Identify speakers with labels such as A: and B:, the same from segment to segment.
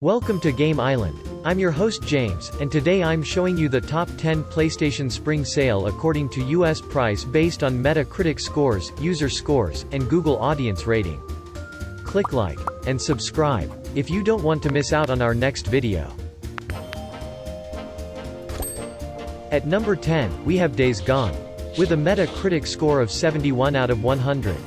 A: Welcome to Game Island. I'm your host James, and today I'm showing you the top 10 PlayStation Spring Sale according to US price based on Metacritic scores, user scores, and Google audience rating. Click like and subscribe if you don't want to miss out on our next video. At number 10, we have Days Gone. With a Metacritic score of 71 out of 100.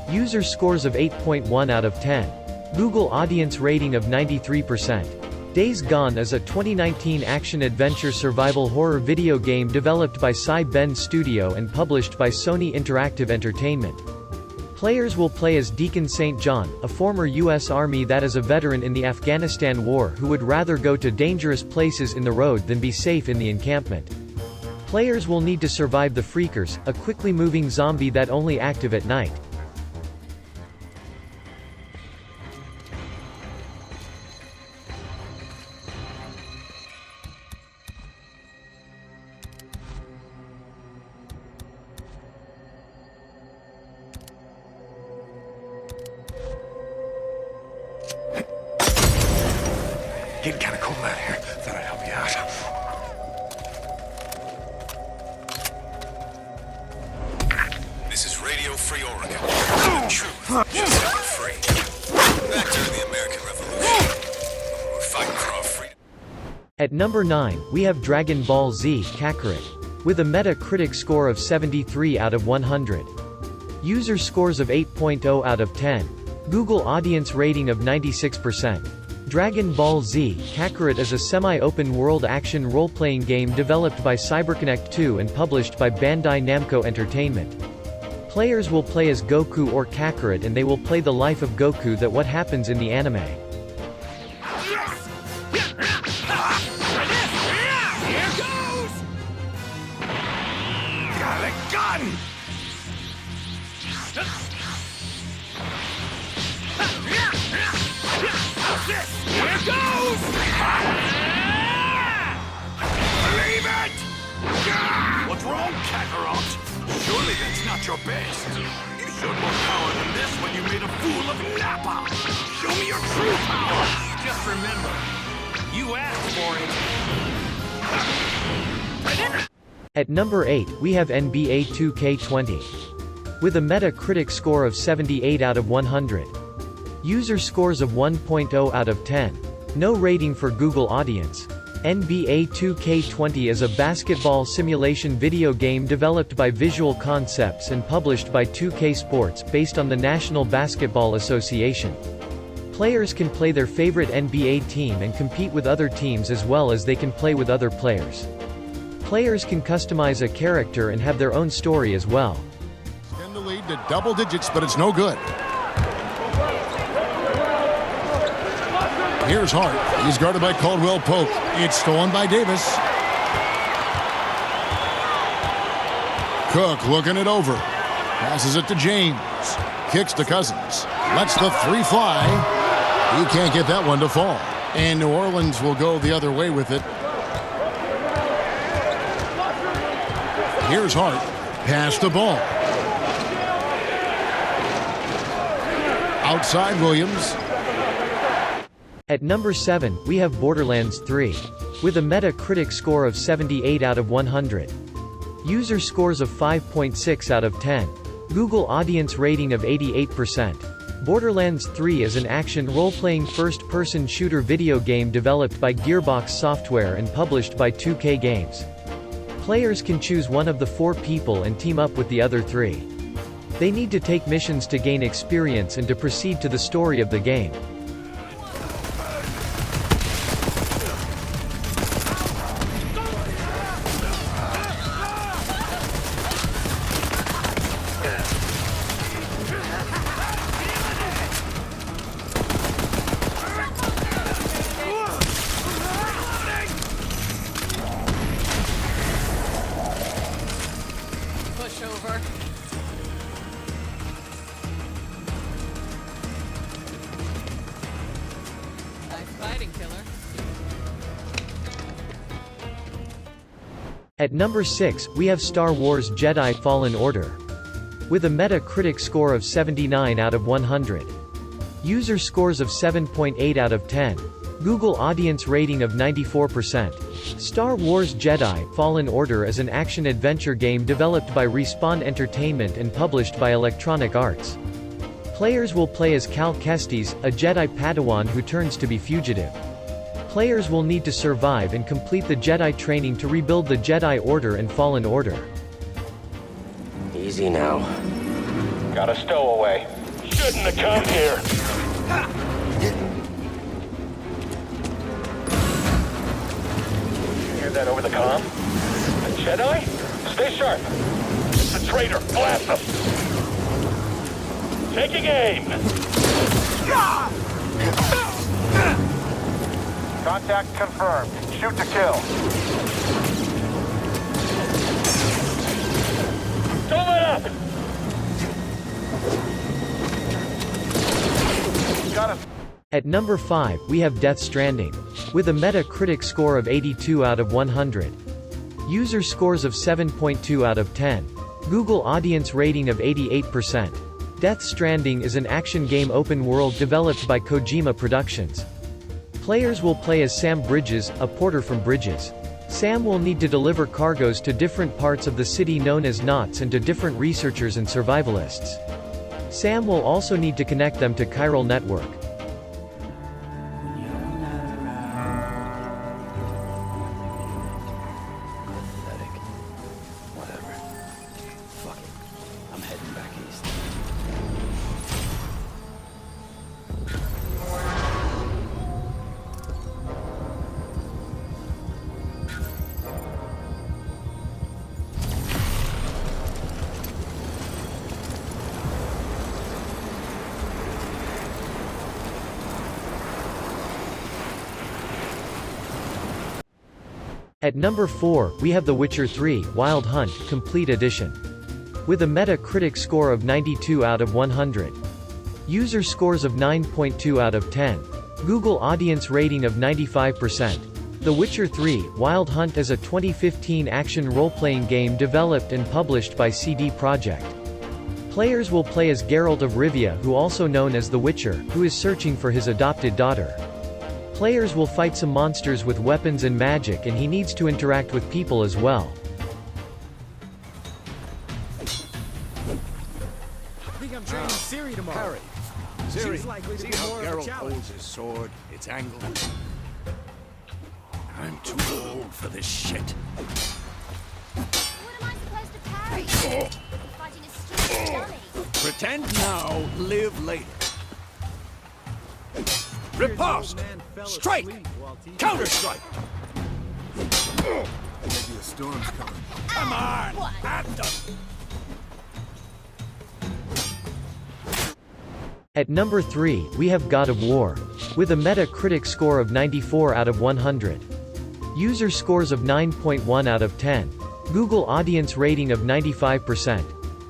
A: User scores of 8.1 out of 10. Google audience rating of 93%. Days Gone is a 2019 action-adventure survival horror video game developed by Cy-Ben Studio and published by Sony Interactive Entertainment. Players will play as Deacon St. John, a former U.S. Army that is a veteran in the Afghanistan War who would rather go to dangerous places in the road than be safe in the encampment. Players will need to survive the Freakers, a quickly moving zombie that only active at night.
B: Getting kinda cold out here. Thought I'd help you out. This is Radio Free Oregon. The truth, just so free. Back during the American Revolution. We're fighting for our freedom.
A: At number 9, we have Dragon Ball Z Kakarot. With a Metacritic score of 73 out of 100. User scores of 8.0 out of 10. Google audience rating of 96%. Dragon Ball Z Kakarot is a semi-open world action role-playing game developed by CyberConnect 2 and published by Bandai Namco Entertainment. Players will play as Goku or Kakarot and they will play the life of Goku that what happens in the anime.
C: Here goes!
B: Got a gun!
C: Here goes!
B: Believe it!
C: What's wrong, Kakarot? Surely that's not your best. You showed more power than this when you made a fool of Nappa. Show me your true power. Just remember, you asked for it.
A: At number 8, we have NBA 2K20. With a Metacritic score of 78 out of 100. User scores of 1.0 out of 10. No rating for Google audience. NBA 2K20 is a basketball simulation video game developed by Visual Concepts and published by 2K Sports, based on the National Basketball Association. Players can play their favorite NBA team and compete with other teams as well as they can play with other players. Players can customize a character and have their own story as well.
D: Extend the lead to double digits, but it's no good. Here's Hart. He's guarded by Caldwell Pope. It's stolen by Davis. Cook looking it over. Passes it to James. Kicks to Cousins. Lets the three fly. He can't get that one to fall. And New Orleans will go the other way with it. Here's Hart. Pass the ball. Outside Williams.
A: At number 7, we have Borderlands 3. With a Metacritic score of 78 out of 100. User scores of 5.6 out of 10. Google audience rating of 88%. Borderlands 3 is an action role-playing first-person shooter video game developed by Gearbox Software and published by 2K Games. Players can choose one of the 4 people and team up with the other 3. They need to take missions to gain experience and to proceed to the story of the game.
E: Over. Nice fighting, killer.
A: At number 6, we have Star Wars Jedi Fallen Order. With a Metacritic score of 79 out of 100. User scores of 7.8 out of 10. Google audience rating of 94%. Star Wars Jedi: Fallen Order is an action-adventure game developed by Respawn Entertainment and published by Electronic Arts. Players will play as Cal Kestis, a Jedi Padawan who turns to be fugitive. Players will need to survive and complete the Jedi training to rebuild the Jedi Order and Fallen Order.
F: Easy now.
C: Got a stowaway. Shouldn't have come here. Hear that over the comm? A Jedi? Stay sharp. It's a traitor. Blast him. Taking aim. Contact confirmed. Shoot to kill. Don't let up! Got us.
A: At number 5, we have Death Stranding. With a Metacritic score of 82 out of 100. User scores of 7.2 out of 10. Google audience rating of 88%. Death Stranding is an action game open world developed by Kojima Productions. Players will play as Sam Bridges, a porter from Bridges. Sam will need to deliver cargoes to different parts of the city known as knots and to different researchers and survivalists. Sam will also need to connect them to chiral network.
F: Whatever. Fuck it. I'm heading back east.
A: At number 4, we have The Witcher 3: Wild Hunt Complete Edition. With a Metacritic score of 92 out of 100. User scores of 9.2 out of 10. Google audience rating of 95%. The Witcher 3: Wild Hunt is a 2015 action role-playing game developed and published by CD Projekt. Players will play as Geralt of Rivia, who also known as the Witcher, who is searching for his adopted daughter. Players will fight some monsters with weapons and magic, and he needs to interact with people as well.
G: I think I'm training Siri tomorrow.
H: Siri,
G: She's likely to
H: see
G: be
H: how
G: more of a
H: Geralt
G: challenge.
H: holds his sword? It's angled. I'm too old for this shit.
I: What am I supposed to parry? Fighting a stupid dummy.
H: Pretend now, live later. Riposte! Strike! Counter-strike!
G: Maybe a storm's coming.
H: Come on! At them!
A: At number 3, we have God of War. With a Metacritic score of 94 out of 100. User scores of 9.1 out of 10. Google audience rating of 95%.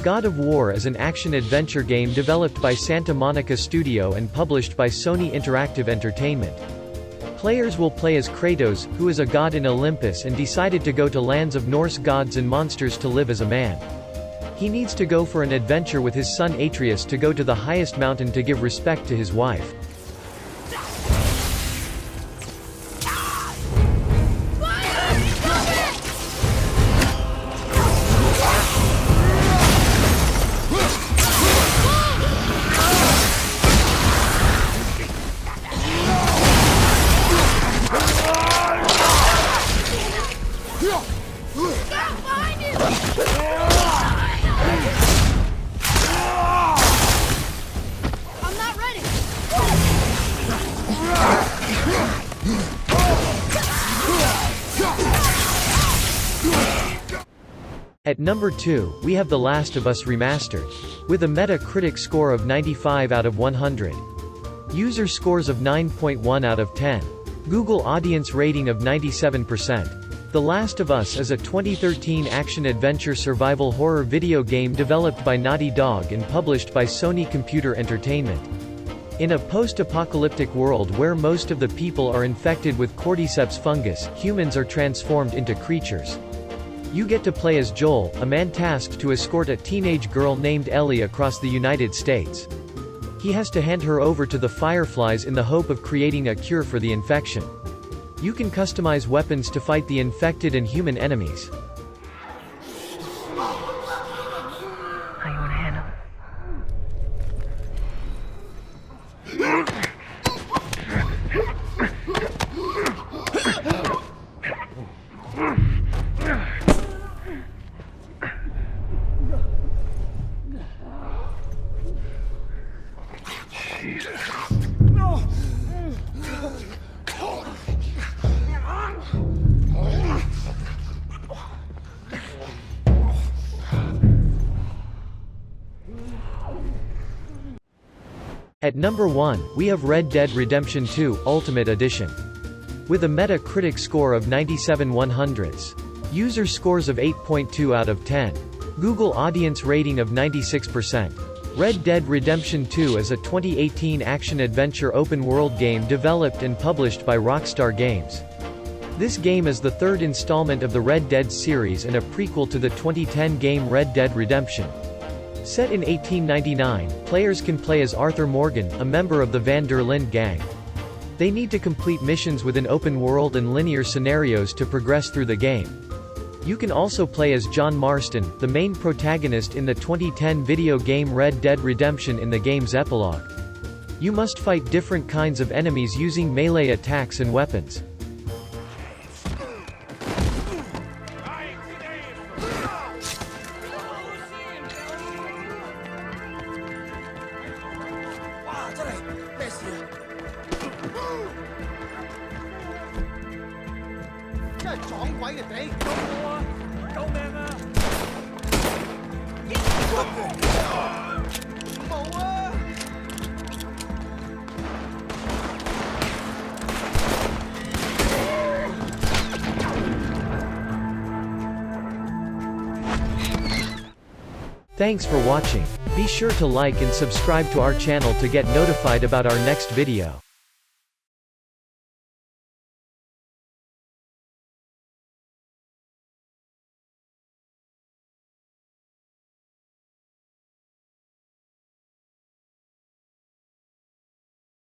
A: God of War is an action-adventure game developed by Santa Monica Studio and published by Sony Interactive Entertainment. Players will play as Kratos, who is a god in Olympus and decided to go to lands of Norse gods and monsters to live as a man. He needs to go for an adventure with his son Atreus to go to the highest mountain to give respect to his wife.
I: I'm not ready.
A: At number 2, we have The Last of Us Remastered. With a Metacritic score of 95 out of 100. User scores of 9.1 out of 10. Google audience rating of 97%. The Last of Us is a 2013 action-adventure survival horror video game developed by Naughty Dog and published by Sony Computer Entertainment. In a post-apocalyptic world where most of the people are infected with cordyceps fungus, humans are transformed into creatures. You get to play as Joel, a man tasked to escort a teenage girl named Ellie across the United States. He has to hand her over to the Fireflies in the hope of creating a cure for the infection. You can customize weapons to fight the infected and human enemies.
E: How you wanna handle
A: At number 1, we have Red Dead Redemption 2 Ultimate Edition. With a Metacritic score of 97/100, user scores of 8.2 out of 10, Google audience rating of 96%. Red Dead Redemption 2 is a 2018 action-adventure open-world game developed and published by Rockstar Games. This game is the third installment of the Red Dead series and a prequel to the 2010 game Red Dead Redemption. Set in 1899, players can play as Arthur Morgan, a member of the Van der Linde gang. They need to complete missions within open world and linear scenarios to progress through the game. You can also play as John Marston, the main protagonist in the 2010 video game Red Dead Redemption in the game's epilogue. You must fight different kinds of enemies using melee attacks and weapons. Thanks for watching. Be sure to like and subscribe to our channel to get notified about our next video.